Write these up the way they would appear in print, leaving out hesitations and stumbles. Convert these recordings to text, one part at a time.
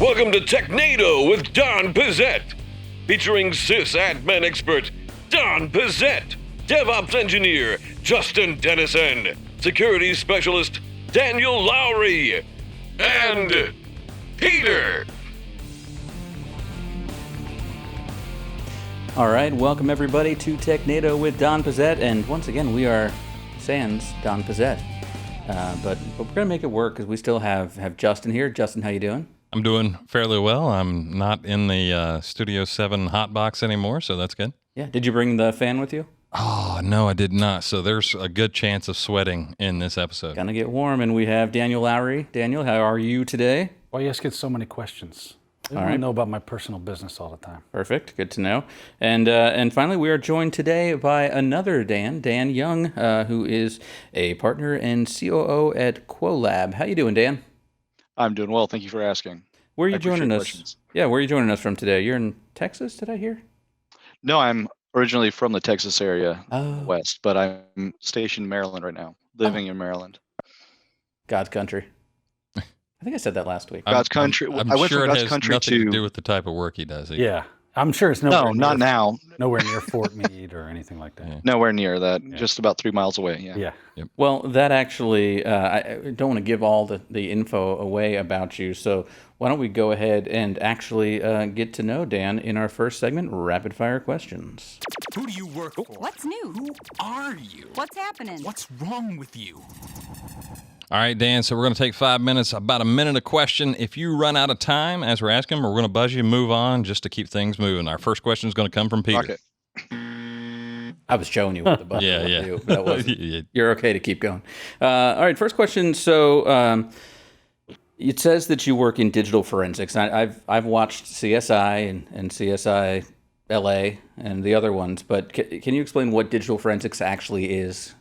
Welcome to Technado with Don Pizzette, featuring sysadmin expert Don Pizzette, DevOps engineer Justin Dennison, security specialist Daniel Lowry, and Peter. All right, welcome everybody to Technado with Don Pizzette, and once again we are sans Don Pizzette, but we're gonna make it work because we still have Justin here. Justin, how you doing? I'm doing fairly well. I'm not in the Studio 7 hot box anymore, so that's good. Yeah. Did you bring the fan with you? Oh, no, I did not. So there's a good chance of sweating in this episode. Gonna get warm, and we have Daniel Lowry. Daniel, how are you today? Why you guys get so many questions? I All want right. to know about my personal business all the time. Perfect. Good to know. And finally, we are joined today by another Dan Young, who is a partner and COO at QuoLab. How you doing, Dan? I'm doing well. Thank you for asking. Where are you I appreciate joining us? questions. Yeah, where are you joining us from today? You're in Texas, did I hear? No, I'm originally from the Texas area, Oh, west, but I'm stationed in Maryland right now, living in Maryland. God's country. I think I said that last week. God's country. I'm I went sure from it God's has country nothing to do to with the type of work he does. Yeah, I'm sure it's no, not now. nowhere near Fort Meade or anything like that. Yeah. Nowhere near that. Yeah. Just about 3 miles away. Yeah. Yeah. Well, that actually, I don't want to give all the info away about you, so why don't we go ahead and actually get to know Dan in our first segment, Rapid Fire Questions. Who do you work for? What's new? Who are you? What's happening? What's wrong with you? All right, Dan, so we're going to take 5 minutes, about a minute a question. If you run out of time as we're asking, we're going to buzz you and move on just to keep things moving. Our first question is going to come from Peter. Okay. I was showing you what the button Yeah, would yeah. do, but that wasn't. Yeah. You're okay to keep going. All right, first question. So it says that you work in digital forensics. I've watched CSI and CSI LA and the other ones, but can you explain what digital forensics actually is?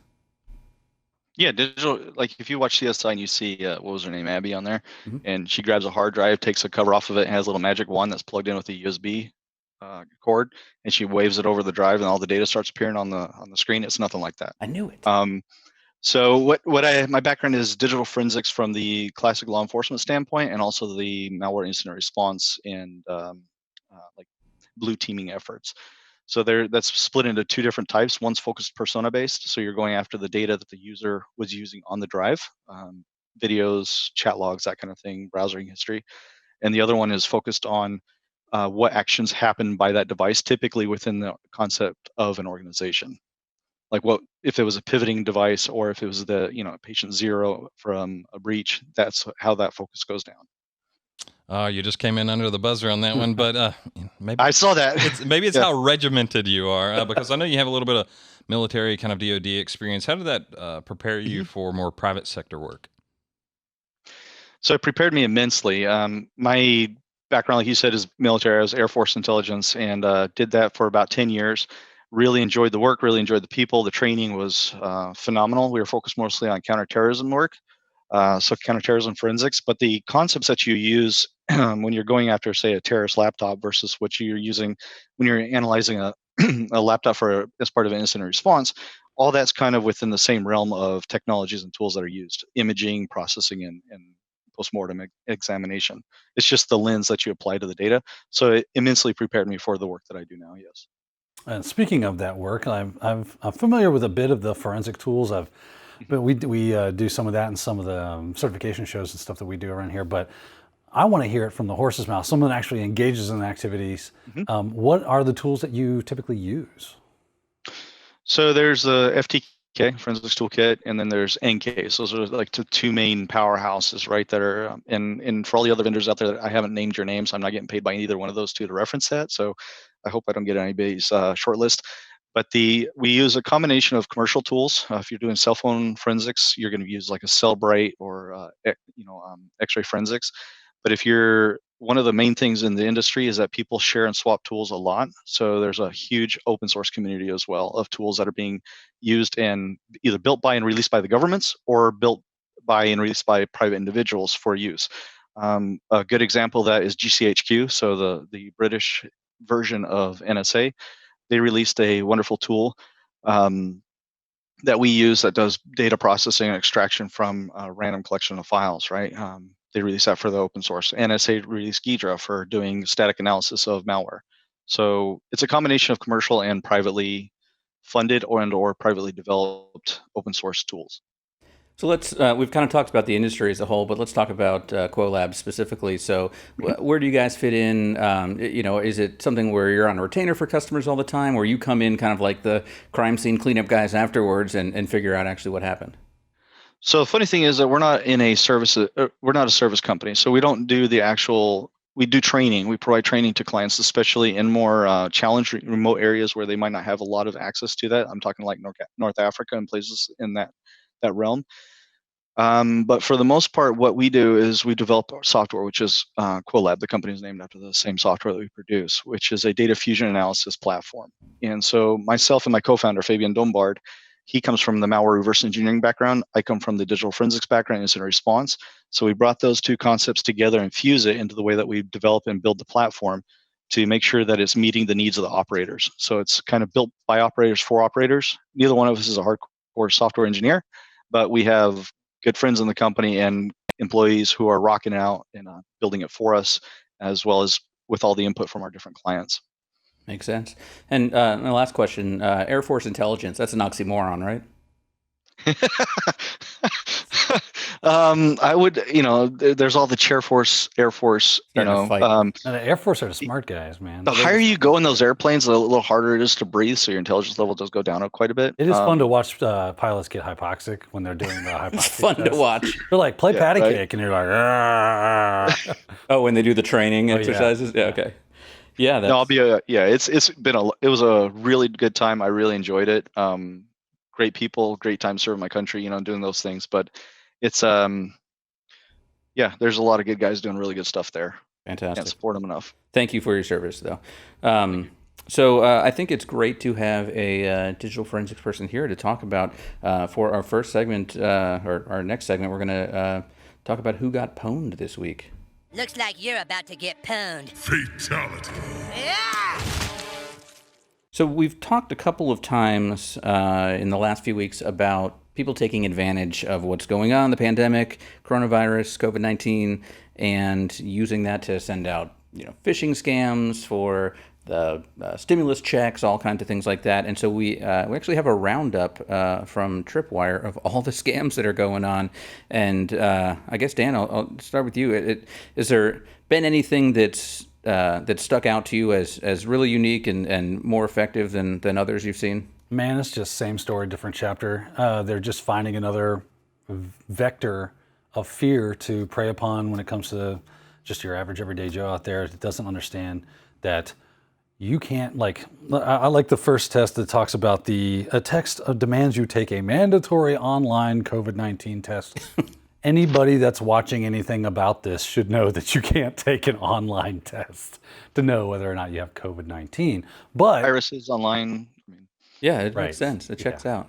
Yeah, digital. Like if you watch CSI and you see what was her name, Abby, on there, Mhm. and she grabs a hard drive, takes a cover off of it, and has a little magic wand that's plugged in with a USB cord, and she waves it over the drive, and all the data starts appearing on the screen. It's nothing like that. I knew it. So my background is digital forensics from the classic law enforcement standpoint, and also the malware incident response and like blue teaming efforts. So that's split into two different types. One's focused persona based, so you're going after the data that the user was using on the drive, videos, chat logs, that kind of thing, browsing history. And the other one is focused on what actions happen by that device, typically within the concept of an organization. Like what if it was a pivoting device, or if it was the patient zero from a breach. That's how that focus goes down. Oh, you just came in under the buzzer on that one, but maybe I saw that. maybe it's Yeah. how regimented you are, because I know you have a little bit of military kind of DoD experience. How did that prepare you for more private sector work? So it prepared me immensely. My background, like you said, is military. I was Air Force intelligence, and did that for about 10 years. Really enjoyed the work, really enjoyed the people. The training was phenomenal. We were focused mostly on counterterrorism work, so counterterrorism forensics. But the concepts that you use when you're going after, say, a terrorist laptop versus what you're using when you're analyzing a, a laptop as part of an incident response, all that's kind of within the same realm of technologies and tools that are used: imaging, processing, and postmortem examination. It's just the lens that you apply to the data. So it immensely prepared me for the work that I do now. Yes. And speaking of that work, I'm familiar with a bit of the forensic tools. But we do some of that in some of the certification shows and stuff that we do around here. But I want to hear it from the horse's mouth. Someone that actually engages in the activities. What are the tools that you typically use? So there's the FTK, Forensics Toolkit, and then there's NK. So those are like the two main powerhouses, right? That are and for all the other vendors out there, I haven't named your names. I'm not getting paid by either one of those two to reference that. So I hope I don't get anybody's short list. But we use a combination of commercial tools. If you're doing cell phone forensics, you're going to use like a Cellbrite or X-ray forensics. But if you're one of the main things in the industry is that people share and swap tools a lot. So there's a huge open source community as well of tools that are being used and either built by and released by the governments, or built by and released by private individuals for use. A good example of that is GCHQ. So the British version of NSA, they released a wonderful tool that we use that does data processing and extraction from a random collection of files, right? they released that for the open source. NSA released Ghidra for doing static analysis of malware. So it's a combination of commercial and privately funded or privately developed open source tools. So let's, we've kind of talked about the industry as a whole, but let's talk about QuoLab's specifically. So where do you guys fit in? Is it something where you're on a retainer for customers all the time, or you come in kind of like the crime scene cleanup guys afterwards and figure out actually what happened? So the funny thing is that we're not a service company. So we don't do we do training. We provide training to clients, especially in more challenged remote areas where they might not have a lot of access to that. I'm talking like North Africa and places in that realm. But for the most part, what we do is we develop our software, which is QuoLab. The company is named after the same software that we produce, which is a data fusion analysis platform. And so myself and my co-founder, Fabian Dombard, he comes from the malware reverse engineering background. I come from the digital forensics background, incident response. So we brought those two concepts together and fuse it into the way that we develop and build the platform to make sure that it's meeting the needs of the operators. So it's kind of built by operators for operators. Neither one of us is a hardcore software engineer, but we have good friends in the company and employees who are rocking out and building it for us, as well as with all the input from our different clients. Makes sense. And my last question, Air Force intelligence, that's an oxymoron, right? I would, there's all the Air Force, and the Air Force are the smart guys, man. The higher you go in those airplanes, the little harder it is to breathe. So your intelligence level does go down quite a bit. It is fun to watch pilots get hypoxic when they're doing the hypoxic. It's fun to watch. They're like, play patty cake, and you're like, "Argh." Oh, when they do the training exercises? Yeah, okay. Yeah, no, it was a really good time. I really enjoyed it. Great people, great time serving my country, doing those things. But it's there's a lot of good guys doing really good stuff there. Fantastic. Can't support them enough. Thank you for your service, though. So I think it's great to have a digital forensics person here to talk about for our first segment, or our next segment. We're going to talk about who got pwned this week. Looks like you're about to get pwned. Fatality. Yeah! So we've talked a couple of times in the last few weeks about people taking advantage of what's going on, the pandemic, coronavirus, COVID-19, and using that to send out, phishing scams for the stimulus checks, all kinds of things like that. And so we actually have a roundup from Tripwire of all the scams that are going on. And I guess, Dan, I'll start with you. Has there been anything that's that stuck out to you as really unique and more effective than others you've seen? Man, it's just same story, different chapter. They're just finding another vector of fear to prey upon when it comes to just your average everyday Joe out there that doesn't understand that you can't, I like the first test that talks about a text demands you take a mandatory online COVID-19 test. Anybody that's watching anything about this should know that you can't take an online test to know whether or not you have COVID-19. But viruses online. Yeah, it makes sense. It checks out.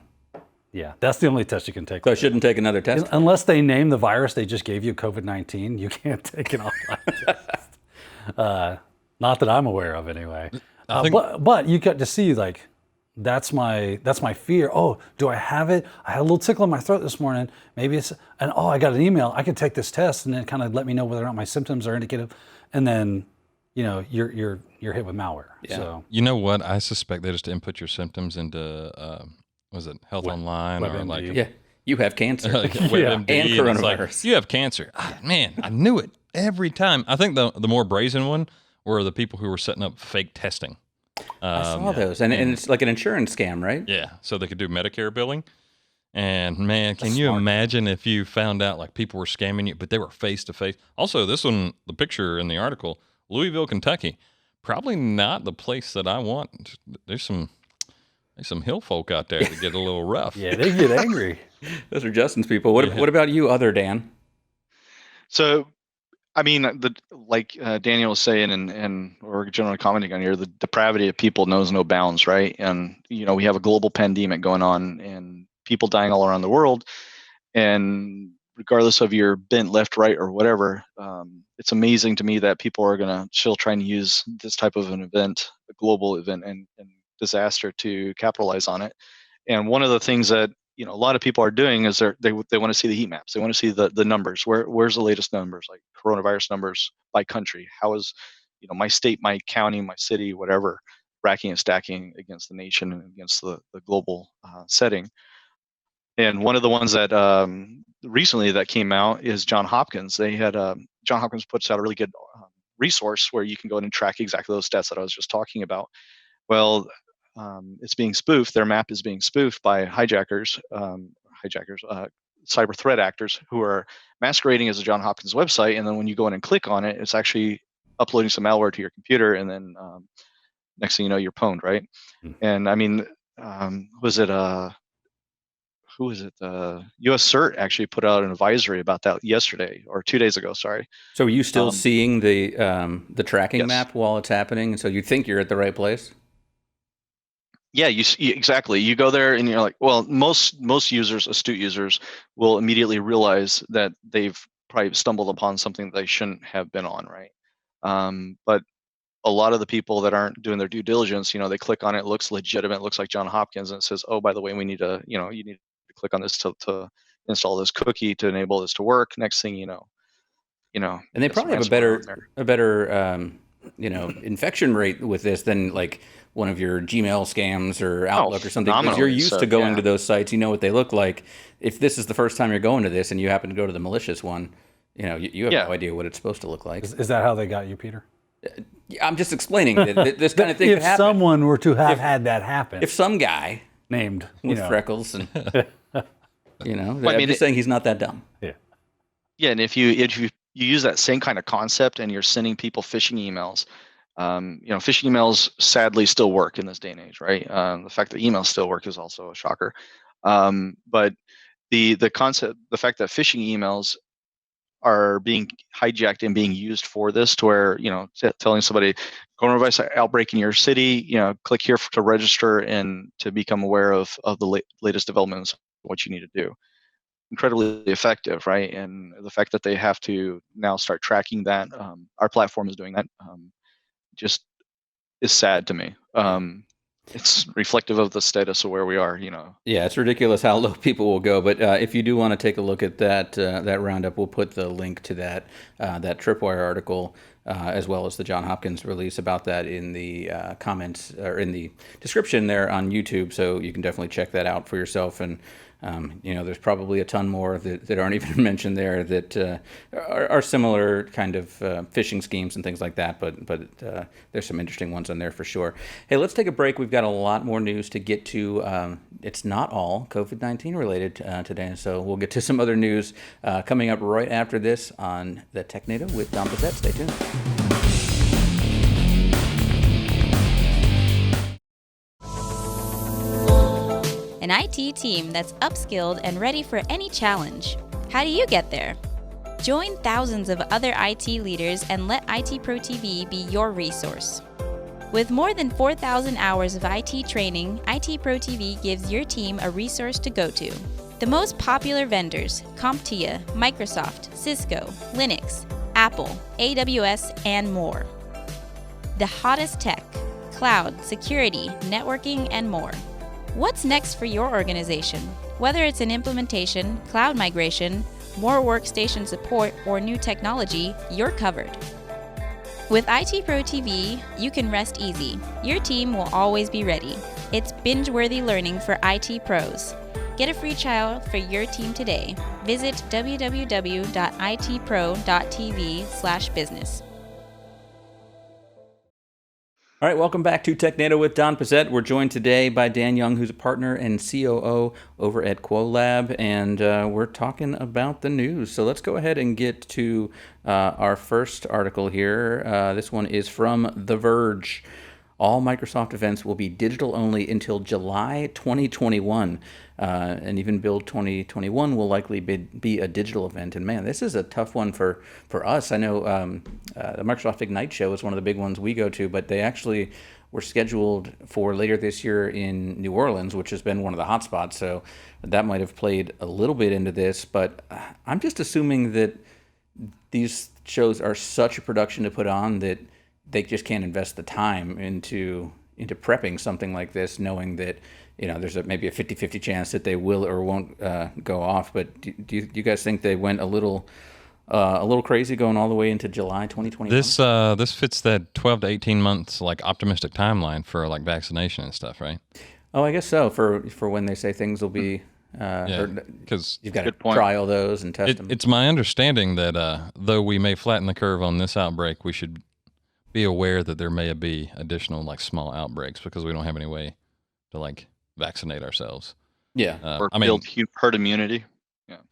Yeah, that's the only test you can take. So I shouldn't take another test? Unless they name the virus they just gave you COVID-19, you can't take an online test. Not that I'm aware of, anyway. But you got to see, that's my fear. Oh, do I have it? I had a little tickle in my throat this morning. Maybe I got an email. I can take this test and then kind of let me know whether or not my symptoms are indicative. And then, you're hit with malware. Yeah. So You know what? I suspect they just input your symptoms into was it Health Online or WebMD. Yeah, you have cancer. WebMD, And it's coronavirus. you have cancer. Man, I knew it every time. I think the more brazen one were the people who were setting up fake testing. I saw those, and it's like an insurance scam, right? Yeah, so they could do Medicare billing. And man, can you imagine if you found out people were scamming you, but they were face to face? Also, this one, the picture in the article, Louisville, Kentucky, probably not the place that I want. There's some hill folk out there that get a little rough. Yeah, they get angry. Those are Justin's people. What about you, other Dan? So, I mean, Daniel was saying, and we're generally commenting on here, the depravity of people knows no bounds, right? And we have a global pandemic going on, and people dying all around the world. And regardless of your bent left, right, or whatever, it's amazing to me that people are going to still try and use this type of an event, a global event, and disaster to capitalize on it. And one of the things that a lot of people are doing is they want to see the heat maps. They want to see the numbers. Where's the latest numbers, like coronavirus numbers by country? How is, my state, my county, my city, whatever, racking and stacking against the nation and against the global setting. And one of the ones that recently that came out is Johns Hopkins. They had Johns Hopkins puts out a really good resource where you can go in and track exactly those stats that I was just talking about. Well, it's being spoofed. Their map is being spoofed by hijackers, cyber threat actors who are masquerading as a Johns Hopkins website. And then when you go in and click on it, it's actually uploading some malware to your computer. And then next thing you know, you're pwned, right? And I mean, who was it? US CERT actually put out an advisory about that yesterday or 2 days ago. Sorry. So are you still seeing the tracking yes. map while it's happening? So you think you're at the right place? Yeah, exactly. You go there and you're like, well, most users, astute users, will immediately realize that they've probably stumbled upon something that they shouldn't have been on, right? But a lot of the people that aren't doing their due diligence, they click on it, looks legitimate, looks like Johns Hopkins, and it says, oh, by the way, we need to, you need to click on this to install this cookie to enable this to work. Next thing you know. And they probably have a better infection rate with this than like one of your Gmail scams or Outlook or something, because you're used to going to those sites. You know what they look like. If this is the first time you're going to this and you happen to go to the malicious one, you have no idea what it's supposed to look like. Is that how they got you, Peter? I'm just explaining that this kind of thing could happen. If someone were to have had that happen. If some guy named with freckles and, I'm just saying he's not that dumb. Yeah. Yeah, and if you use that same kind of concept and you're sending people phishing emails, phishing emails sadly still work in this day and age, right? The fact that emails still work is also a shocker. But the concept, the fact that phishing emails are being hijacked and being used for this, to where telling somebody coronavirus outbreak in your city, click here to register and to become aware of the latest developments, what you need to do. Incredibly effective, right? And the fact that they have to now start tracking that, our platform is doing that, just is sad to me. It's reflective of the status of where we are, Yeah, it's ridiculous how low people will go. But if you do want to take a look at that roundup, we'll put the link to that Tripwire article as well as the Johns Hopkins release about that in the comments or in the description there on YouTube. So you can definitely check that out for yourself. And there's probably a ton more that aren't even mentioned there that are similar kind of phishing schemes and things like that. But there's some interesting ones on there for sure. Hey, let's take a break. We've got a lot more news to get to. It's not all COVID-19 related today, so we'll get to some other news coming up right after this on the Technado with Don Pezet. Stay tuned. An IT team that's upskilled and ready for any challenge. How do you get there? Join thousands of other IT leaders and let IT Pro TV be your resource. With more than 4,000 hours of IT training, IT Pro TV gives your team a resource to go to. The most popular vendors: CompTIA, Microsoft, Cisco, Linux, Apple, AWS, and more. The hottest tech, cloud, security, networking, and more. What's next for your organization? Whether it's an implementation, cloud migration, more workstation support, or new technology, you're covered. With IT Pro TV, you can rest easy. Your team will always be ready. It's binge-worthy learning for IT pros. Get a free trial for your team today. Visit www.itpro.tv/business. All right, welcome back to Technado with Don Pezet. We're joined today by Dan Young, who's a partner and COO over at QuoLab, and we're talking about the news. So let's go ahead and get to our first article here. This one is from The Verge. All Microsoft events will be digital only until July 2021, and even Build 2021 will likely be a digital event. And man, this is a tough one for us. I know the Microsoft Ignite show is one of the big ones we go to, but they actually were scheduled for later this year in New Orleans, which has been one of the hotspots. So that might have played a little bit into this, but I'm just assuming that these shows are such a production to put on that they just can't invest the time into prepping something like this, knowing that there's maybe a 50-50 chance that they will or won't go off. But do you guys think they went a little crazy going all the way into July 2021? This fits that 12 to 18 months like optimistic timeline for like vaccination and stuff, right? Oh, I guess so. For when they say things will be, because you've got to trial those and test them. It's my understanding that though we may flatten the curve on this outbreak, we should be aware that there may be additional like small outbreaks because we don't have any way to like vaccinate ourselves. Yeah, or build herd immunity.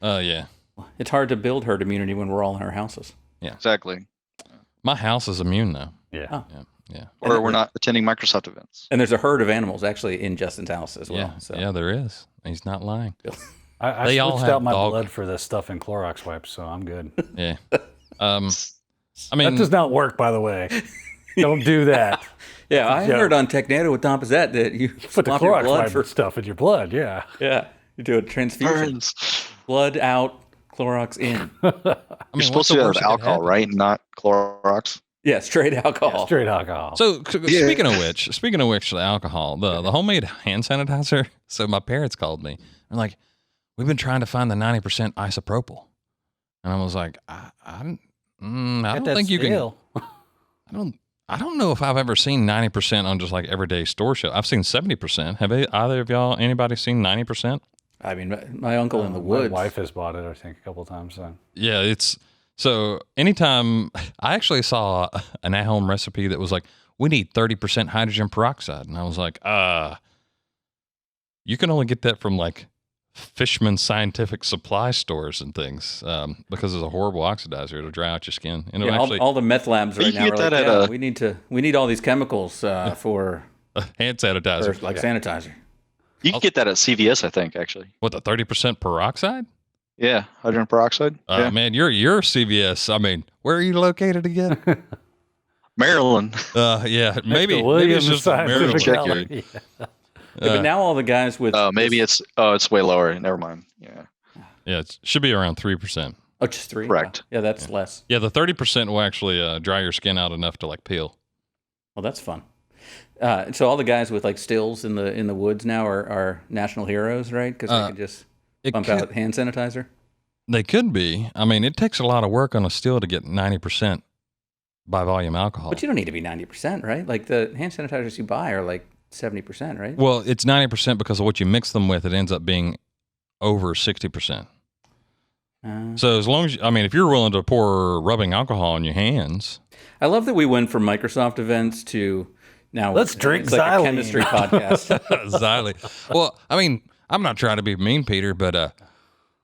Yeah. It's hard to build herd immunity when we're all in our houses. Yeah, exactly. My house is immune though. Yeah. Oh. Yeah. Or we're not attending Microsoft events. And there's a herd of animals actually in Justin's house as well. Yeah, there is. He's not lying. I They all switched have out my dog- blood for this stuff in Clorox wipes, so I'm good. Yeah. I mean, That does not work, by the way. Don't do that. Yeah, I heard on Technado with Don Pizzette that you Put the swap your Clorox blood wipe for stuff in your blood, yeah. Yeah, you do a transfusion. Burns. Blood out, Clorox in. You're supposed to do that with alcohol, right? Not Clorox. Yeah, straight alcohol. Yeah, straight alcohol. So speaking of which, the alcohol, the homemade hand sanitizer. So my parents called me. They're like, "We've been trying to find the 90% isopropyl," and I was like, "I don't think you can. I don't know if I've ever seen 90% on just like everyday store shelf. I've seen 70%. Have either of y'all, anybody seen 90%? I mean, my uncle in the woods. My wife has bought it, I think, a couple of times. So. Yeah, it's so anytime I actually saw an at-home recipe that was like, we need 30% hydrogen peroxide. And I was like, you can only get that from like Fishman scientific supply stores and things because it's a horrible oxidizer. It'll dry out your skin. And Yeah, actually, all the meth labs right now are like, we need all these chemicals for hand sanitizer. like sanitizer. You can get that at CVS, I think, actually. What, the 30% peroxide? Yeah, hydrogen peroxide. Yeah. Man, you're CVS. I mean, where are you located again? Maryland. Yeah, maybe it's just Scientific Maryland. Valley. But now all the guys with Maybe it's way lower. Never mind. Yeah. Yeah, it should be around 3%. Oh, just 3. Correct. Yeah, that's less. Yeah, the 30% will actually dry your skin out enough to like peel. Well, that's fun. So all the guys with like stills in the woods now are national heroes, right? Because they can just pump out hand sanitizer. They could be. I mean, it takes a lot of work on a still to get 90% by volume alcohol. But you don't need to be 90%, right? Like the hand sanitizers you buy are like 70%, right? Well, it's 90% because of what you mix them with. It ends up being over 60%. So as long as, if you're willing to pour rubbing alcohol on your hands. I love that we went from Microsoft events to now. Let's drink it's like Xylene. a chemistry podcast. Xylene. Well, I'm not trying to be mean, Peter, but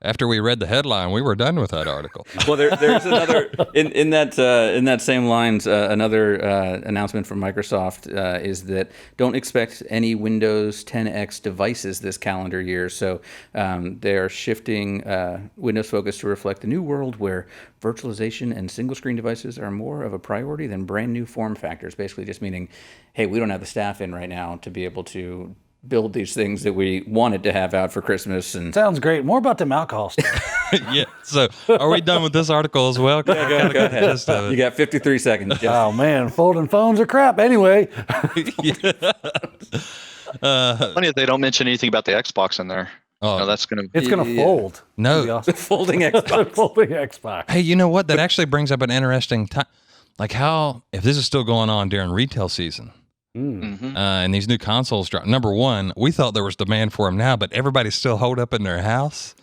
after we read the headline, we were done with that article. Well, there's another in that same lines. Another announcement from Microsoft is that don't expect any Windows 10X devices this calendar year. So they're shifting Windows focus to reflect the new world where virtualization and single screen devices are more of a priority than brand new form factors. Basically, just meaning, hey, we don't have the staff in right now to be able to build these things that we wanted to have out for Christmas. And Sounds great. More about them alcohol stuff. Yeah. So are we done with this article as well? yeah, go ahead. You got 53 seconds. Jeff. Oh man, folding phones are crap. Anyway, Funny if they don't mention anything about the Xbox in there. Oh, No, that's gonna. it's gonna fold. No. It'll be awesome. Folding Xbox. Folding Xbox. Hey, you know what? That actually brings up an interesting time. Like how, if this is still going on during retail season, and these new consoles drop. Number one, we thought there was demand for them now, but everybody's still holed up in their house.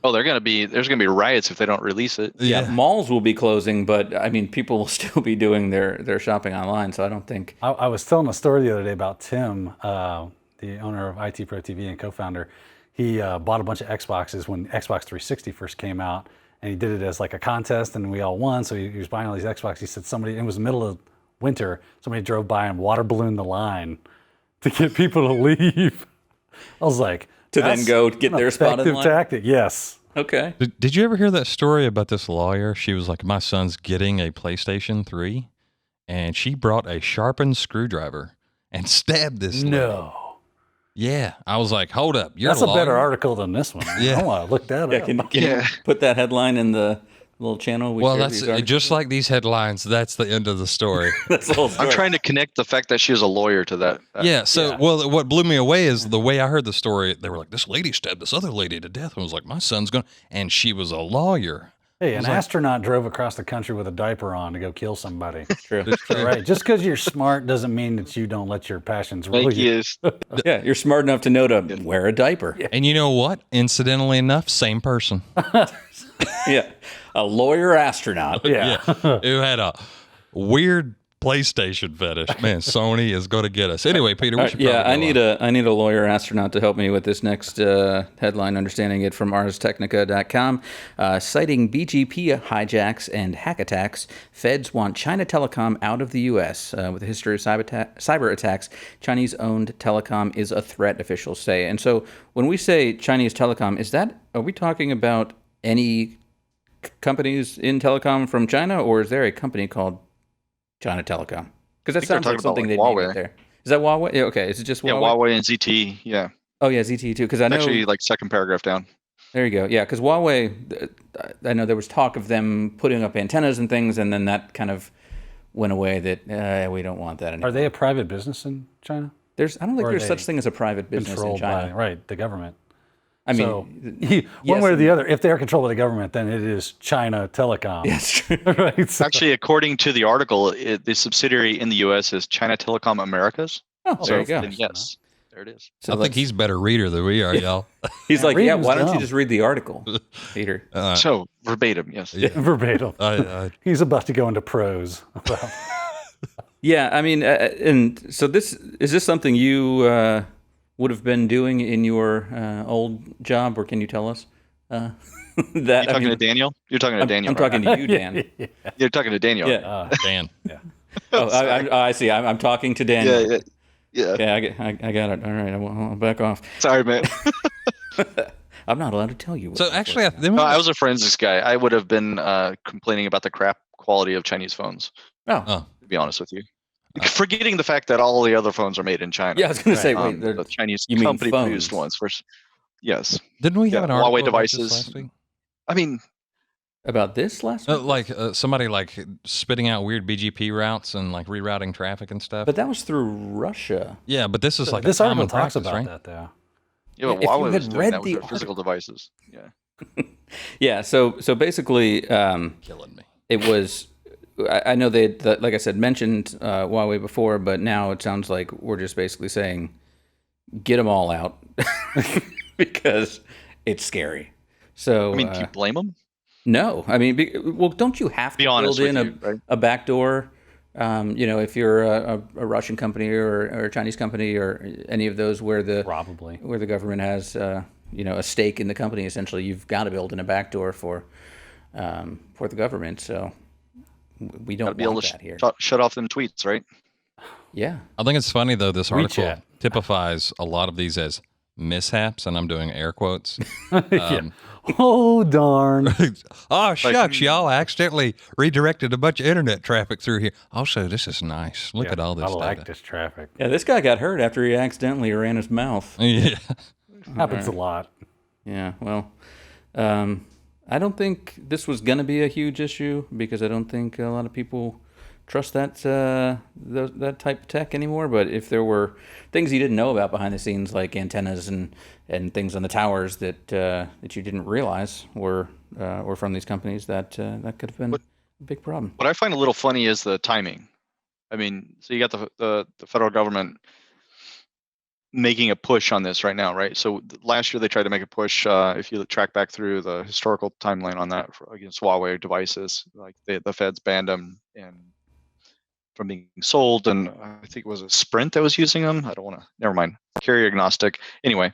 Oh, there's gonna be riots if they don't release it. Yeah, malls will be closing, but people will still be doing their shopping online. So I don't think. I was telling a story the other day about Tim, the owner of IT Pro TV and co-founder. He bought a bunch of Xboxes when Xbox 360 first came out, and he did it as like a contest, and we all won. So he was buying all these Xboxes. He said it was the middle of winter, somebody drove by and water ballooned the line to get people to leave. I was like, to then go get their spot in line? Tactic, yes. Okay. Did you ever hear that story about this lawyer? She was like, my son's getting a PlayStation 3, and she brought a sharpened screwdriver and stabbed this lady. No. Yeah. I was like, hold up. That's a better article than this one. Yeah. I want to look that up. Can you put that headline in the little channel. Well, that's just like these headlines. That's the end of the story. That's the whole story. I'm trying to connect the fact that she is a lawyer to that. Yeah. So, well, what blew me away is the way I heard the story. They were like, "This lady stabbed this other lady to death," and I was like, "My son's going," and she was a lawyer. Hey, an astronaut drove across the country with a diaper on to go kill somebody. True. Right. Just because you're smart doesn't mean that you don't let your passions rule Thank you. you. Yeah, you're smart enough to know to wear a diaper. And you know what? Incidentally enough, same person. Yeah, a lawyer astronaut. Yeah. Who had a weird PlayStation fetish. Man, Sony is going to get us. Anyway, Peter, we should Yeah, probably go on. I need a lawyer astronaut to help me with this next headline. Understanding it from arstechnica.com. Citing BGP hijacks and hack attacks, feds want China Telecom out of the U.S. With a history of cyber attacks, Chinese-owned telecom is a threat, officials say. And so, when we say Chinese telecom, are we talking about any companies in telecom from China, or is there a company called China Telecom? Because that sounds like something they'd name it there. Is that Huawei? Yeah, okay. Is it just Huawei? Yeah, Huawei and ZTE. Yeah. Oh yeah, ZTE too. Because I know Actually, like second paragraph down. There you go. Yeah, because Huawei, I know there was talk of them putting up antennas and things, and then that kind of went away. That we don't want that anymore. Are they a private business in China? I don't think there's such thing as a private business in Controlled China. by, the government. I mean, one way or the other, if they're controlled by the government, then it is China Telecom. Yes, true. Right. So, Actually, according to the article, the subsidiary in the U.S. is China Telecom Americas. Oh, there you go. Then yes, there it is. So I think he's a better reader than we are, y'all. He's like, yeah. reading's Why don't you dumb. just read the article, Peter? So verbatim, yes. verbatim. He's about to go into prose. Yeah, I mean, and so is this something you would have been doing in your old job, or can you tell us that? You're talking to Daniel? You're talking to Daniel. I'm talking to you, Dan. You're talking to Daniel. Yeah. Dan. Yeah. Oh, I see. I'm talking to Daniel. Yeah. Yeah, I got it. All right, I'll back off. Sorry, man. I'm not allowed to tell you. So actually, I was a forensics guy. I would have been complaining about the crap quality of Chinese phones. Oh. To be honest with you. Forgetting the fact that all the other phones are made in China. Yeah, I was going to say, wait, the Chinese you mean company phones? produced ones first. Yes. didn't we have an article Huawei about this devices. last week? I mean, about this last week? Like somebody like spitting out weird BGP routes and like rerouting traffic and stuff. But that was through Russia. Yeah, but this is like This a article common talks practice, about right? that, though. yeah, but If you Huawei had was doing read that with the their physical devices. Yeah. Yeah. So basically, Killing me. it was. I know they, like I said, mentioned Huawei before, but now it sounds like we're just basically saying, get them all out because it's scary. So I mean, do you blame them? no, I mean, well, don't you have to Be honest build in with you, right? a backdoor? If you're a Russian company or a Chinese company or any of those where the government has a stake in the company, essentially, you've got to build in a backdoor for the government. So we don't Be able want to that here. shut off them tweets, right? Yeah. I think it's funny though. This article WeChat. typifies a lot of these as mishaps, and I'm doing air quotes. Oh, darn. Oh shucks, y'all! I accidentally redirected a bunch of internet traffic through here. Also, this is nice. Look at all this I like data. this traffic. Yeah, this guy got hurt after he accidentally ran his mouth. Yeah. Happens a lot. Yeah, well, I don't think this was going to be a huge issue because I don't think a lot of people trust that type of tech anymore. But if there were things you didn't know about behind the scenes, like antennas and things on the towers that you didn't realize were from these companies, that could have been a big problem. What I find a little funny is the timing. I mean, so you got the federal government making a push on this right now, right? So last year they tried to make a push. If you track back through the historical timeline on that against Huawei devices, like the feds banned them and from being sold, and I think it was a Sprint that was using them. I don't want to. Never mind. Carrier agnostic. Anyway,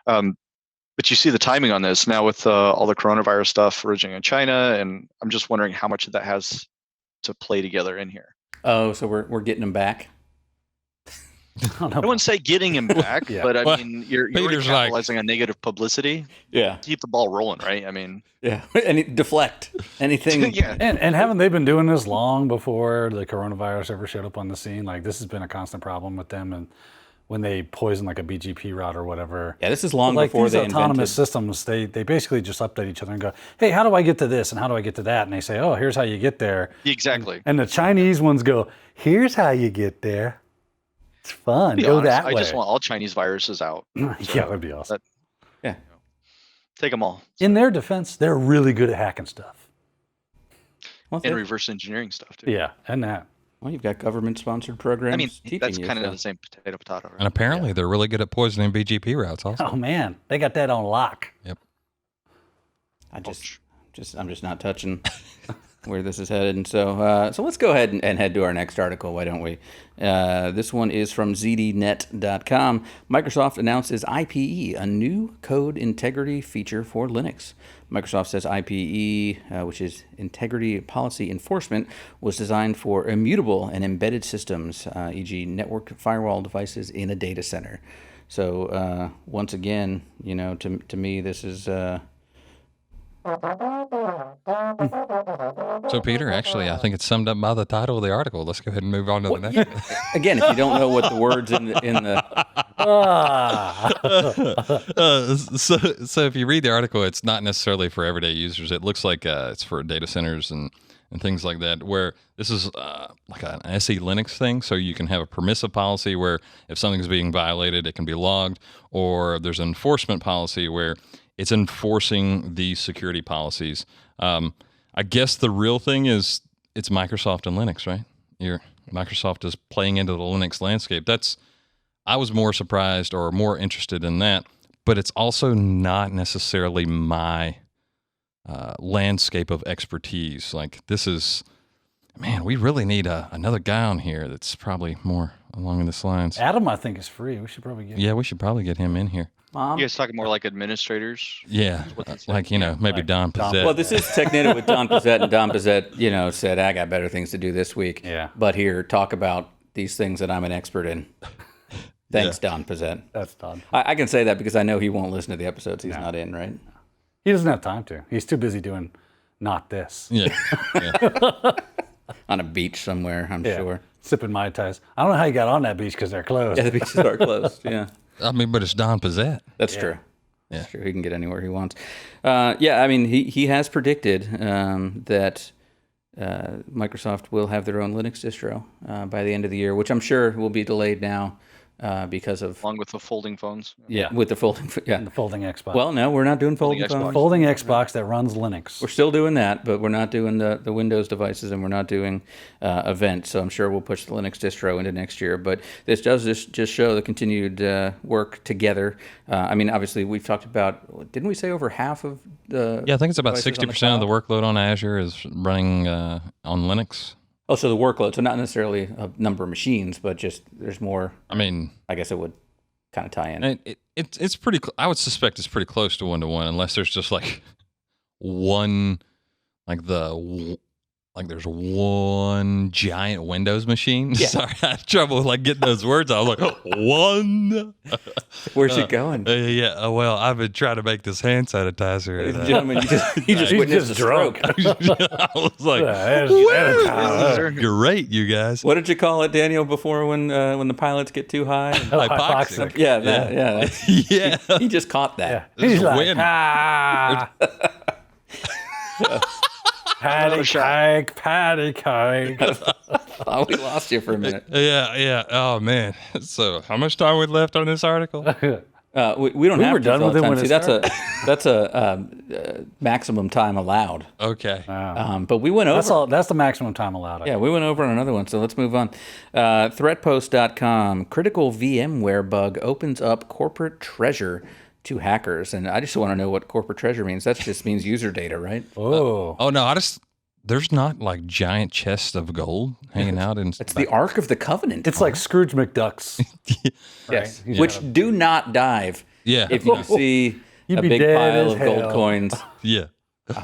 but you see the timing on this now with all the coronavirus stuff originating in China, and I'm just wondering how much of that has to play together in here. Oh, so we're getting them back. I wouldn't say getting him back, Yeah. but I Well, mean, you're Peter's capitalizing on negative publicity. Yeah. Keep the ball rolling, right? I mean, Yeah. Deflect anything. yeah. And haven't they been doing this long before the coronavirus ever showed up on the scene? Like, this has been a constant problem with them. And when they poison like a BGP route or whatever. Yeah, this is long Like before these they autonomous invented. systems, they basically just update each other and go, hey, how do I get to this and how do I get to that? And they say, oh, here's how you get there. Exactly. And the Chinese ones go, here's how you get there. It's fun. To be Go honest, that way. I just want all Chinese viruses out. Yeah, that'd be awesome. Yeah. Take them all. In their defense, they're really good at hacking stuff. Well, And reverse engineering stuff too. Yeah, and that. well, you've got government-sponsored programs. I mean, teaching that's you kind of stuff. the same potato. Right? And apparently they're really good at poisoning BGP routes also. Oh man, they got that on lock. Yep. I'm just not touching where this is headed. And so let's go ahead and head to our next article. Why don't we? This one is from zdnet.com. Microsoft announces IPE, a new code integrity feature for Linux. Microsoft says IPE, which is Integrity Policy Enforcement, was designed for immutable and embedded systems, e.g. network firewall devices in a data center. So once again, to me, this is... So, Peter, actually, I think it's summed up by the title of the article. Let's go ahead and move on to the next one. Again, if you don't know what the words in the So if you read the article, it's not necessarily for everyday users. It looks like it's for data centers and things like that, where this is like an SE Linux thing. So you can have a permissive policy where if something's being violated, it can be logged, or there's an enforcement policy where it's enforcing these security policies. I guess the real thing is it's Microsoft and Linux, right? Microsoft is playing into the Linux landscape. I was more surprised or more interested in that, but it's also not necessarily my landscape of expertise. Like this is, man, we really need another guy on here that's probably more along this lines. Adam, I think, is free. We should probably get Yeah, we should probably get him in here. You guys talking more like administrators? Yeah, like, maybe Don Pizzette. Well, this is Technado with Don Pizzette, and Don Pizzette, said, I got better things to do this week. Yeah. But here, talk about these things that I'm an expert in. Thanks, Don Pizzette. That's Don. I can say that because I know he won't listen to the episodes he's not in, right? He doesn't have time to. He's too busy doing not this. Yeah. On a beach somewhere, I'm sure. Sipping Mai Tais. I don't know how you got on that beach because they're closed. Yeah, the beaches are closed, yeah. I mean, but it's Don Pizzette. That's true. Yeah. That's true. He can get anywhere he wants. I mean, he has predicted that Microsoft will have their own Linux distro by the end of the year, which I'm sure will be delayed now because of... Along with the folding phones. Yeah, with the folding... And the folding Xbox. Well, no, we're not doing folding Xbox. phones. Folding Xbox that runs Linux. We're still doing that, but we're not doing the Windows devices, and we're not doing events. So I'm sure we'll push the Linux distro into next year. But this does just show the continued work together. I mean, obviously, we've talked about, didn't we say over half of the... Yeah, I think it's about devices on 60% of the cloud? workload on Azure is running on Linux. Oh, so the workload. So not necessarily a number of machines, but just there's more. I mean, I guess it would kind of tie in. it's pretty. I would suspect it's pretty close to 1-to-1, unless there's just like one, there's one giant Windows machine. Yeah. Sorry, I had trouble with getting those words out. I was like, one. Where's it going? Yeah. Well, I've been trying to make this hand sanitizer. Ladies and gentlemen, you just witnessed a stroke. I was like, great, you guys. What did you call it, Daniel, before when the pilots get too high? Hypoxic. Yeah, that, yeah. Yeah. He just caught that. This He's is like, win. Patty cake. Oh, we lost you for a minute. Yeah. Oh man. So, how much time we left on this article? We don't have were to done fill with it time. when See, it that's a maximum time allowed. Okay. But we went over. That's the maximum time allowed. Yeah, we went over on another one, so let's move on. Threatpost.com, critical VMware bug opens up corporate treasure to hackers. And I just want to know what corporate treasure means. That just means user data, right? Oh. Oh no, there's not giant chests of gold hanging out in. It's the Ark of the Covenant. It's like Scrooge McDuck's. Yes, Right? which do not dive. Yeah. If you see You'd a be big dead pile as of gold hell. coins, Yeah.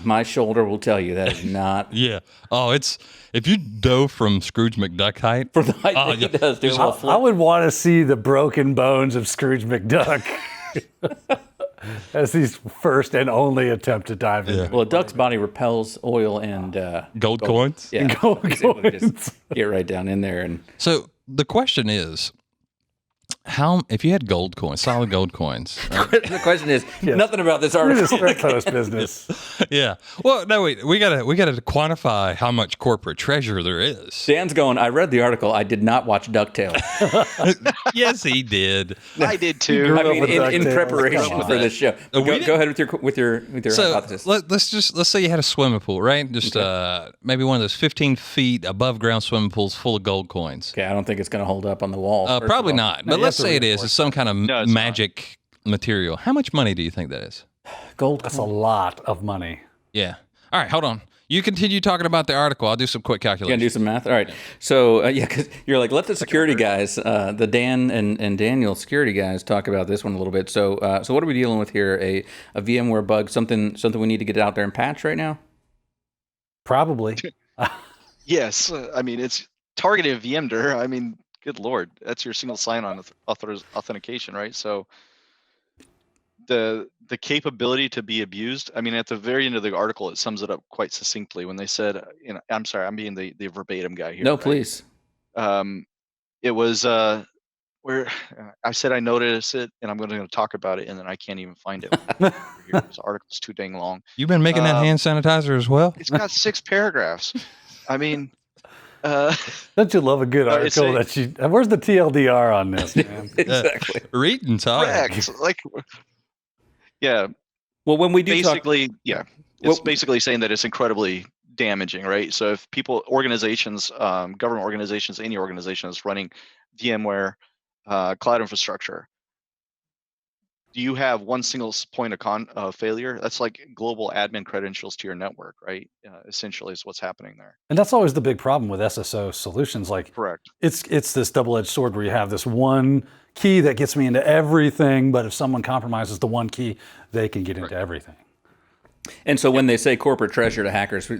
my shoulder will tell you that is not Yeah. Oh, it's if you dove from Scrooge McDuck height. for the height Oh, that he yeah. does. Do a little I flip. would want to see the broken bones of Scrooge McDuck as his first and only attempt to dive in. Well, a duck's body repels oil and Gold coins. Yeah, Gold he's able to just coins. get right down in there and So the question is, if you had gold coins, solid gold coins, right? The question is nothing about this article. We're just business. Yeah. Well, no, wait. We gotta quantify how much corporate treasure there is. Dan's going, I read the article. I did not watch DuckTales. Yes, he did. I did too. I mean, with in DuckTales. preparation for this show. Go ahead with your So hypothesis. let's say you had a swimming pool, right? Just maybe one of those 15 feet above ground swimming pools full of gold coins. Okay, I don't think it's going to hold up on the wall. first Probably of all. not. But let's say it is. It's some kind of No, it's magic material. How much money do you think that is? Gold. That's a lot of money. Yeah. All right, hold on. You continue talking about the article. I'll do some quick You gonna calculations. do some math? All right. So because you're like, let the security guys, the Dan and Daniel security guys, talk about this one a little bit. So what are we dealing with here? A VMware bug? Something we need to get out there and patch right now? Probably. Yes, I mean it's targeted VMware. I mean, good lord, that's your single sign-on authentication, right? So the capability to be abused. I mean, at the very end of the article, it sums it up quite succinctly when they said, I'm sorry, I'm being the verbatim guy here. No, right? please. It was where I said I noticed it, and I'm going to talk about it, and then I can't even find it. This article's too dang long. You've been making that hand sanitizer as well? It's got 6 paragraphs. I mean, Don't you love a good it's article where's the TLDR on this, man? Exactly. Reading time. correct. Like, yeah, Well, when we do talk, basically, yeah, it's basically saying that it's incredibly damaging, right? So if organizations, government organizations, any organization is running VMware cloud infrastructure, do you have one single point of failure? That's like global admin credentials to your network, right? Essentially is what's happening there. And that's always the big problem with SSO solutions. Like, Correct. it's this double-edged sword where you have this one key that gets me into everything, but if someone compromises the one key, they can get into everything. and so when they say corporate treasure to hackers,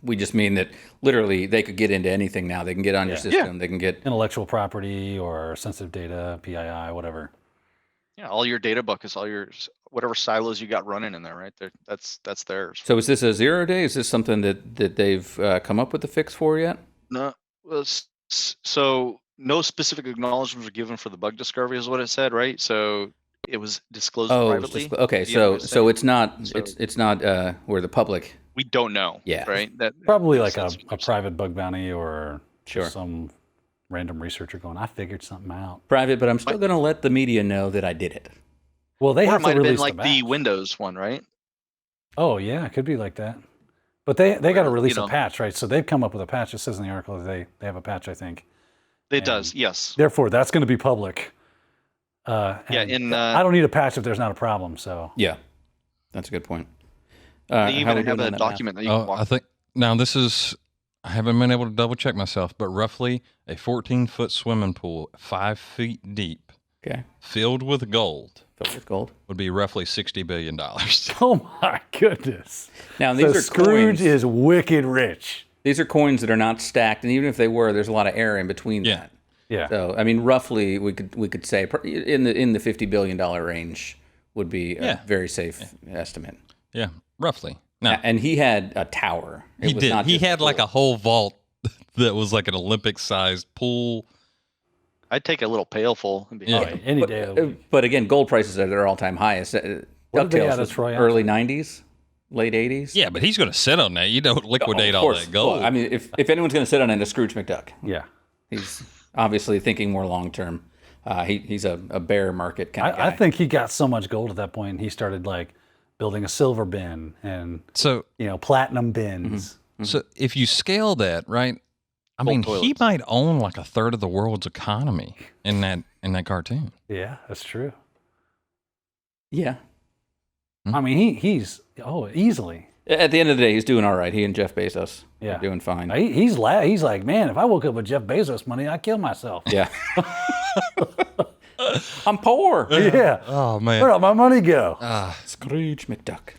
we just mean that literally they could get into anything now. They can get on your system. They can get Intellectual property or sensitive data, PII, whatever. Yeah, all your data buckets, all your whatever silos you got running in there, right? That's theirs. So is this a 0 day? Is this something that they've come up with a fix for yet? No, well, so no specific acknowledgments were given for the bug discovery, is what it said, right? So it was disclosed privately. Okay, VMware so was it's not So- it's not where the public. We don't know. Yeah. Right. That Probably like that's a what you're saying. private bug bounty or Sure. just some random researcher going, I figured something out. Private, but I'm still going to let the media know that I did it. Well, they Or it have to might have been release like the the patch. Windows one, right? Oh, yeah, it could be like that. But they got to Well, release you a know. patch, right? So they've come up with a patch. It says in the article that they have a patch, I think. It does. Yes. Therefore, that's going to be public. Yeah. And In I don't need a patch if there's not a problem. So Yeah, that's a good point. they how even we have doing a on that document that you can Oh, walk. I think now this is. I haven't been able to double check myself, but roughly a 14-foot swimming pool, 5 feet deep, map? Okay, filled with gold, filled with gold. would be roughly $60 billion. oh my goodness. Now So these are Scrooge coins. is wicked rich. These are coins that are not stacked, and even if they were, there's a lot of air in between Yeah. that. Yeah. So I mean, roughly, we could say in the $50 billion range would be a very safe estimate. Yeah, roughly. No, And he had a tower. It he was did. not He just had like pool. a whole vault that was like an Olympic-sized pool. I'd take a little pailful and be Oh, like, any day of the week. But again, gold prices are at their all-time highest. What did they DuckTales add a was Troy early '90s, late '80s. Yeah, but he's going to sit on that. You don't liquidate of all course. that gold. Well, I mean, if anyone's going to sit on it, it's Scrooge McDuck. Yeah. He's obviously thinking more long-term. He's a bear market kind of guy. I think he got so much gold at that point, and he started like building a silver bin and so, platinum bins. so if you scale that, right? I mean, he toilets. might own like a third of the world's economy in that cartoon. Yeah, that's true. Yeah. I mean, he's easily. At the end of the day, he's doing all right. He and Jeff Bezos Yeah. are doing fine. He's like, man, if I woke up with Jeff Bezos money, I'd kill myself. Yeah. I'm poor. Yeah. Oh man. Where'd all my money go? Scrooge McDuck.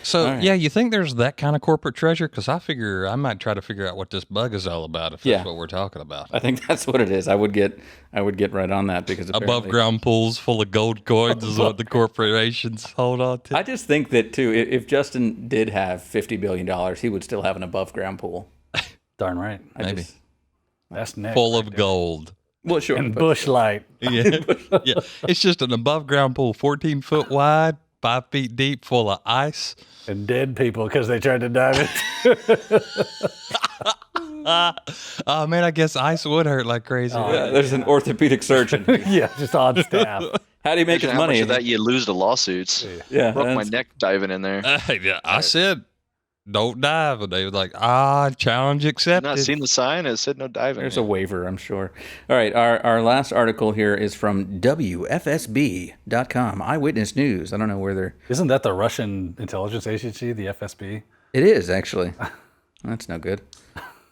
So right. yeah, you think there's that kind of corporate treasure? Because I figure I might try to figure out what this bug is all about if that's Yeah. what we're talking about. I think that's what it is. I would get right on that because Above apparently- ground pools full of gold coins is what the corporations hold on to. I just think that too. If Justin did have $50 billion, he would still have an above ground pool. Darn right. I Maybe. just- That's next. Full right of there. gold. Well, sure. and but- bush light. Yeah. Yeah. It's just an above ground pool, 14 foot wide, 5 feet deep, full of ice. And dead people because they tried to dive in. Oh man, I guess ice would hurt like crazy. Yeah, there's an orthopedic surgeon. Yeah, just on staff. How do you make Imagine his how money? much of that you lose to lawsuits. Yeah, Broke my that's- neck diving in there. Yeah, I said, don't dive. And they were like, challenge I've accepted. not seen the sign. It said no diving. There's a waiver, I'm sure. All right, our last article here is from WFSB.com, Eyewitness News. I don't know where they're... Isn't that the Russian intelligence agency, the FSB? It is, actually. That's no good.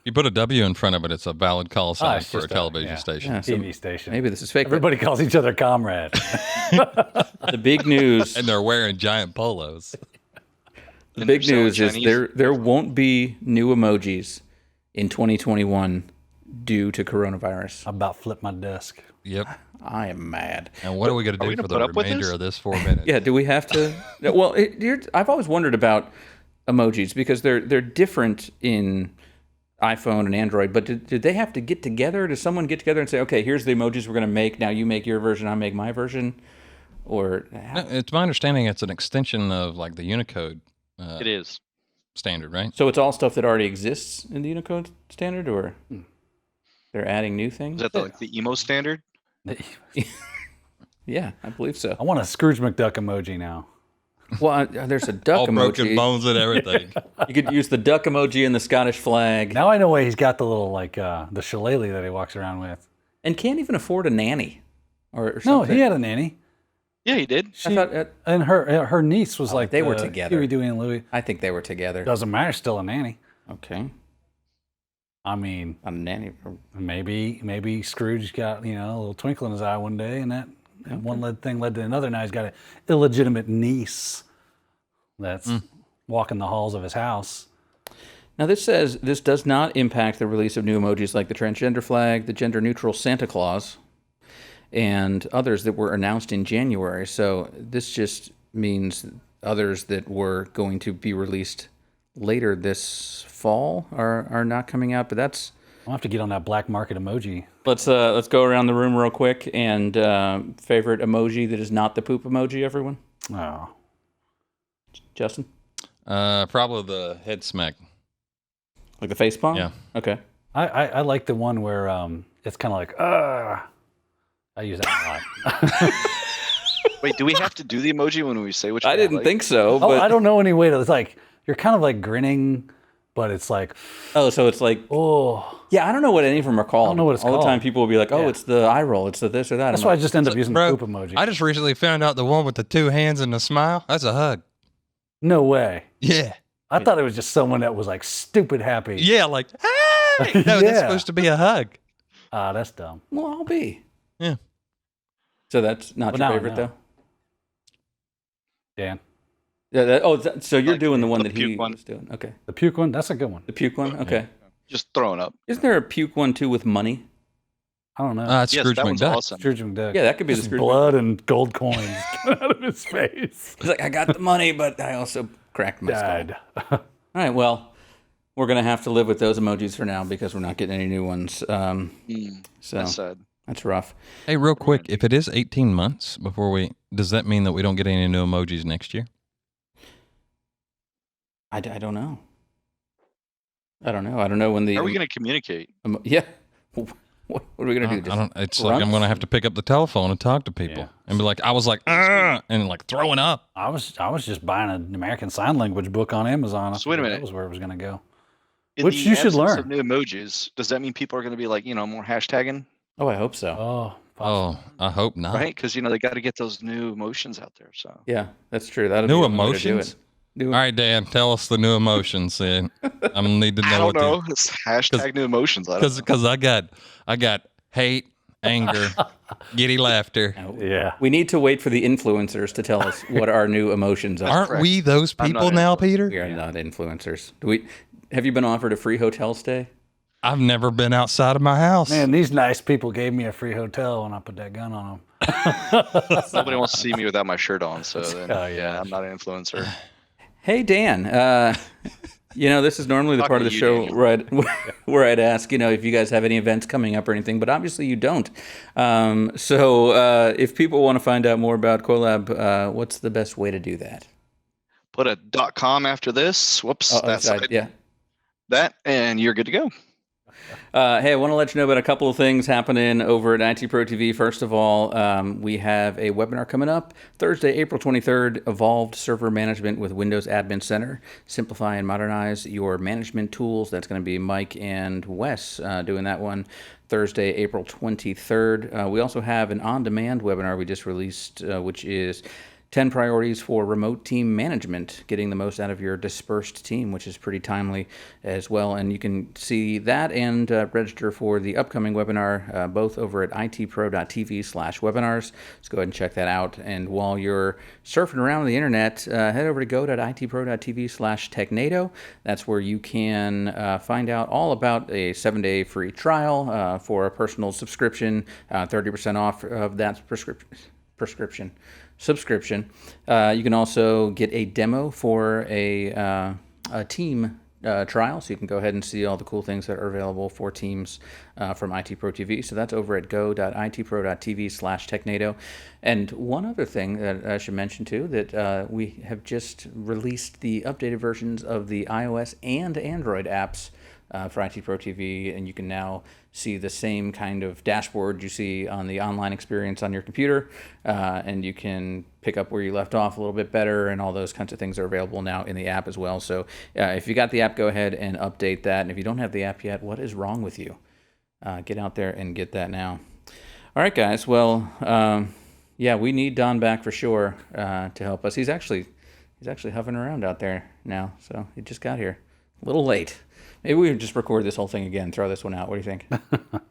You put a W in front of it, it's a valid call sign it's for a just television station. Yeah, so TV station. maybe this is fake. but Everybody calls each other comrade. The big news... And they're wearing giant polos. The big selling news is Chinese. there won't be new emojis in 2021 due to coronavirus. I about flipped my desk. Yep. I am mad. And what are we going to we do gonna for the put up with remainder this? of this 4 minutes? Yeah, do we have to? Well, I've always wondered about emojis because they're different in iPhone and Android. But did they have to get together? Does someone get together and say, okay, here's the emojis we're going to make. Now you make your version, I make my version, or No, it's my understanding it's an extension of like the Unicode It is. standard, right? so it's all stuff that already exists in the Unicode standard, or they're adding new Is things? that like the emo standard? Yeah, I believe so. I want a Scrooge McDuck emoji now. Well, there's a duck All broken emoji. bones and everything. You could use the duck emoji and the Scottish flag, Now I know why he's got the little the shillelagh that he walks around with. and can't even afford a nanny, or No, something. he had a nanny. Yeah, he did. I thought And her niece was like they were the together. Huey, Dewey, and Louie. I think they were together. Doesn't matter, still a nanny. Okay, I mean, a nanny. maybe Scrooge got a little twinkle in his eye one day, and that one thing led to another. Now he's got an illegitimate niece that's walking the halls of his house. Now this says this does not impact the release of new emojis like the transgender flag, the gender-neutral Santa Claus, and others that were announced in January. So this just means others that were going to be released later this fall are not coming out. But that's I'll have to get on that black market emoji. let's go around the room real quick and favorite emoji that is not the poop emoji. Everyone, Oh, Justin, Probably the head smack. like the face palm. Yeah. Okay. I like the one where it's kind of like I use that a lot. Wait, do we have to do the emoji when we say which one I didn't like? think so. Oh, But I don't know any way to. It's like you're kind of like grinning, but it's like oh, so it's like yeah. I don't know what any of them are called. I don't know what it's All the called. time people will be like, oh, Yeah. it's the eye roll, it's the this or that. That's I'm why I like, just end up using Bro, the poop emoji. I just recently found out the one with the 2 hands and the smile. That's a hug. No way. Yeah. I thought it was just someone that was like stupid happy. Yeah, like, hey! No, that's Yeah. supposed to be a hug. Ah, that's dumb. well, I'll be. Yeah. So that's not Well, your now I favorite know. though. Dan, Yeah. So you're Like doing the one the that he puke one. was doing. Okay. the puke one. That's a good one. The puke one. Okay. Just throwing up. Isn't there a puke one too with money? I don't know. It's Yes, Scrooge that one's McDuck. awesome. Scrooge McDuck. Yeah, that could be the Just Scrooge blood and gold coins coming out of his face. He's like, I got the money, but I also cracked my skull. Died. All right. Well, we're gonna have to live with those emojis for now because we're not getting any new ones. So That's sad. that's rough. Hey, real quick, if it is 18 months before does that mean that we don't get any new emojis next year? I don't know. I don't know. I don't know when the. How are we going to communicate? Yeah. What are we gonna do? Just It's like I'm going to have to pick up the telephone and talk to people Yeah. and be like, I was like, and like throwing up. I was just buying an American Sign Language book on Amazon. I So wait a thought minute. That was where it was going to go. In Which the you should absence learn. Of new emojis. Does that mean people are going to be like, more hashtagging, Oh, I hope so. Oh, Oh, I hope not. right? Because they got to get those new emotions out there. So Yeah, that's true. That'll New be the way to do emotions? it. New- All right, Dan, tell us the new emotions. Then I'm gonna need to know I don't what know. It's hashtag new emotions. I don't know. because I got hate, anger, giddy laughter. yeah. We need to wait for the influencers to tell us what our new emotions are. Aren't correct. we those I'm not people an now, influencer. Peter? We are not influencers. Have you been offered a free hotel stay? I've never been outside of my house. Man, these nice people gave me a free hotel when I put that gun on them. Nobody wants to see me without my shirt on. So then, Oh, yeah. I'm not an influencer. Hey, Dan. This is normally the Talking part of to the you, show Daniel. where I'd ask, if you guys have any events coming up or anything, but obviously you don't. So if people want to find out more about QuoLab, what's the best way to do that? Put a .com after this. Whoops, Other that's side, yeah. that, and you're good to go. Hey, I want to let you know about a couple of things happening over at IT Pro TV. First of all, we have a webinar coming up Thursday, April 23rd, Evolved Server Management with Windows Admin Center. Simplify and modernize your management tools. That's going to be Mike and Wes doing that one Thursday, April 23rd. We also have an on-demand webinar we just released, which is 10 priorities for remote team management, getting the most out of your dispersed team, which is pretty timely as well. And you can see that and register for the upcoming webinar, both over at itpro.tv/webinars. Let's go ahead and check that out. And while you're surfing around the internet, head over to go.itpro.tv/Technado. That's where you can find out all about a 7-day free trial for a personal subscription, 30% off of that subscription. You can also get a demo for a team trial, so you can go ahead and see all the cool things that are available for teams from IT Pro TV. So that's over at go.itpro.tv/Technado. And one other thing that I should mention too, that we have just released the updated versions of the iOS and Android apps for IT Pro TV, and you can now see the same kind of dashboard you see on the online experience on your computer, and you can pick up where you left off a little bit better, and all those kinds of things are available now in the app as well. So if you got the app, go ahead and update that, and if you don't have the app yet, what is wrong with you? Get out there and get that now. All right, guys. Well, yeah, we need Don back for sure to help us. He's actually hovering around out there now, so he just got here a little late. Maybe we just record this whole thing again, throw this one out. What do you think?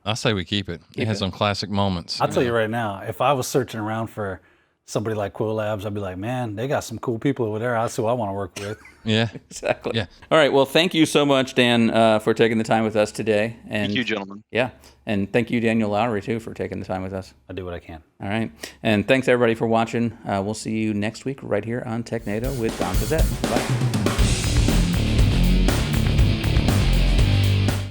I say we keep it. It has some classic moments. I'll tell you right now, if I was searching around for somebody like QuoLab's, I'd be like, man, they got some cool people over there. That's who I want to work with. Yeah. Exactly. Yeah. All right. Well, thank you so much, Dan, for taking the time with us today. And Thank you, gentlemen. Yeah. And thank you, Daniel Lowry, too, for taking the time with us. I do what I can. All right. And thanks, everybody, for watching. We'll see you next week right here on Technado with Don Pizette. Bye.